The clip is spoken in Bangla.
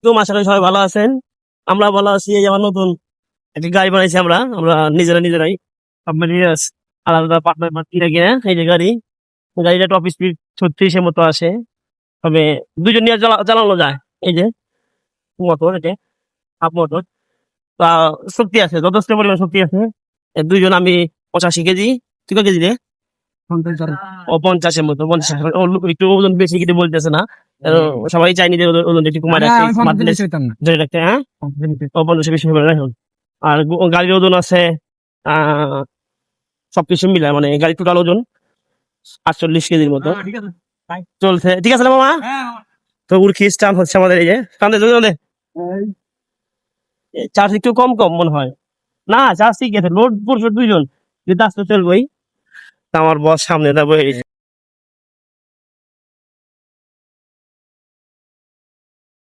তো আশা করি সবাই ভালো আছেন। আমরা ভালো আছি। এই আমার নতুন একটি গাড়ি বানাইছি আমরা আমরা নিজেরাই আলাদা আলাদা পার্টনার কিনে কিনে এই যে গাড়িটা টপ স্পিড 36 এর মতো আসে। তবে দুজন নিয়ে চালানো যায়। এই যে মোটর, এটা হাফ মোটর। তা শক্তি আছে, যথেষ্ট পরিমাণ শক্তি আছে। দুইজন, আমি 85 কেজি, তুই কত কেজি রে? ও 50-এর মতো, 50। একটু ওজন বেশি কিন্তু বলতেছে না। সবাই চাইনি যে ওজন একটু কমায় রাখতে, ধরে রাখতে। হ্যাঁ, ও 50 বেশি হবে না এখন। আর গাড়ির ওজন আছে সবকিছু মিলায়, মানে গাড়ির টোটাল ওজন 48 কেজির মতো চলছে। ঠিক আছে না মামা? তো উর্খি স্টান হচ্ছে আমাদের, এই যে কান্দে চার্জ একটু কম কম মনে হয়। না, চার্জ ঠিক আছে, লোড পড়ছে দুইজন, কিন্তু আস্তে চলবোই। আমার বস সামনে বসে